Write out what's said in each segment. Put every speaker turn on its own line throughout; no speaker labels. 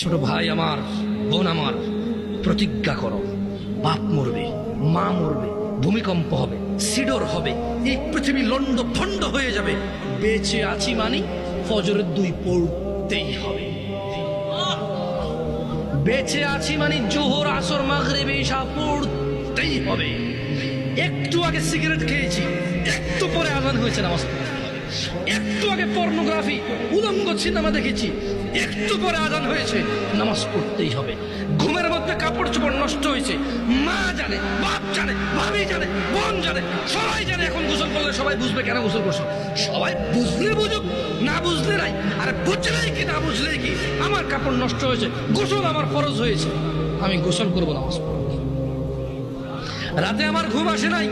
ছোট ভাই আমার, বোন আমার, প্রতিজ্ঞা করো, বাপ মরবে, মা মরবে, ভূমিকম্প হবে, সিডর হবে, এই পৃথিবী লন্ড ভন্ড হয়ে যাবে, বেঁচে আছি মানি ফজরের 2 পড়তেই হবে। বেঁচে আছি মানে জোহর আসর মাগরিব ইশা পড়তেই হবে। একটু আগে সিগারেট খেয়েছি, একটু পরে আজান হয়েছে, নামাজ পড়তে হবে। একটু আগে পর্নোগ্রাফি উলঙ্গ সিনেমা দেখেছি, একটু পরে আজান হয়েছে, নামাজ পড়তেই হবে। ঘুমের মধ্যে কাপড় চোপড় নষ্ট হয়েছে, মা জানে, বাপ জানে, ভাবি জানে, বোন জানে, সবাই জানে। এখন গোসল করলে সবাই বুঝবে কেন গোসল করছো। সবাই বুঝলে বুঝুক, না বুঝলে নাই। আরে বুঝলেই কি না বুঝলেই কি, আমার কাপড় নষ্ট হয়েছে, গোসল আমার ফরজ হয়েছে, আমি গোসল করবো, নামাজ পড়বো। রাতে আমার ঘুম আসে নাই,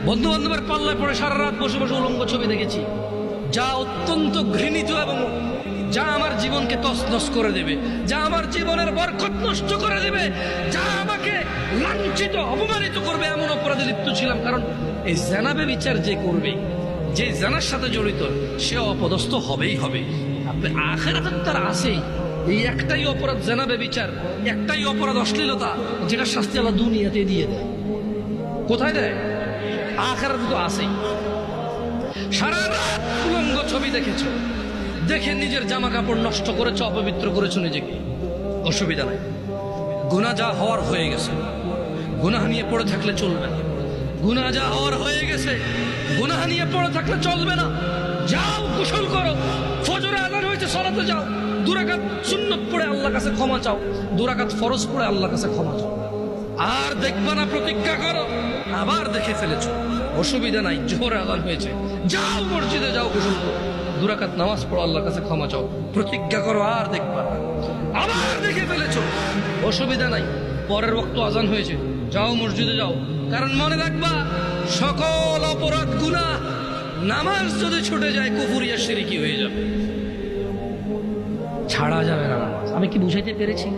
বন্ধু বান্ধবের পাল্লায় পড়ে সারা রাত বসে বসে উলঙ্গ ছবি দেখেছি, যা অত্যন্ত ঘৃণিত এবং যা আমার জীবনকে তছনছ করে দেবে, যা আমার জীবনের বরকত নষ্ট করে দেবে, যা আমাকে লাঞ্ছিত অপমানিত করবে, এমন অপরাধে লিপ্ত ছিলাম। কারণ এই জানাবে বিচার যে করবে, যে জানার সাথে জড়িত, সে অপদস্থ হবেই হবে। আপনি আখিরাতে তার আছেই। এই একটাই অপরাধ জানাবে বিচার, একটাই অপরাধ অশ্লীলতা, যেটা শাস্তি আল্লাহ দুনিয়াতে দিয়ে দেয়। কোথায় দেয়? আখিরাতে তো আছেই। সারা রাত উলঙ্গ ছবি দেখেছো, দেখে নিজের জামা কাপড় নষ্ট করেছো, অপবিত্র করেছো নিজেকে, অসুবিধা নাই। গুনাহ যা হওয়ার হয়ে গেছে, গুনাহ নিয়ে পড়ে থাকলে চলবে না। গুনাহ যা হওয়ার হয়ে গেছে, গুনাহ নিয়ে পড়ে থাকলে চলবে না। যাও গোসল করো, ফজরে আযান হয়েছে, সালাতে যাও, 2 রাকাত সুন্নত পড়ে আল্লাহর কাছে ক্ষমা চাও, 2 রাকাত ফরজ পড়ে আল্লাহর কাছে ক্ষমা চাও। আর দেখবা না, প্রতিজ্ঞা করো, আবার দেখে ফেলেছো, অসুবিধা নাই, জোহরে আযান হয়েছে, যাও মসজিদে যাও, গোসল করো, 2 রাকাত নামাজ পড়ো, আল্লাহর কাছে ক্ষমা চাও, প্রতিজ্ঞা করো, আর দেখবা না। আবার দেখে ফেলেছো, অসুবিধা নাই, পরের ওয়াক্ত আযান হয়েছে, যাও মসজিদে যাও। কারণ মনে রাখবা, সকল অপরাধ গুনাহ, নামাজ যদি ছুটে যায় কুফরিয়া শিরকি হয়ে যাবে, ছাড়া যাবে না নামাজ। আমি কি বুঝাইতে পেরেছি?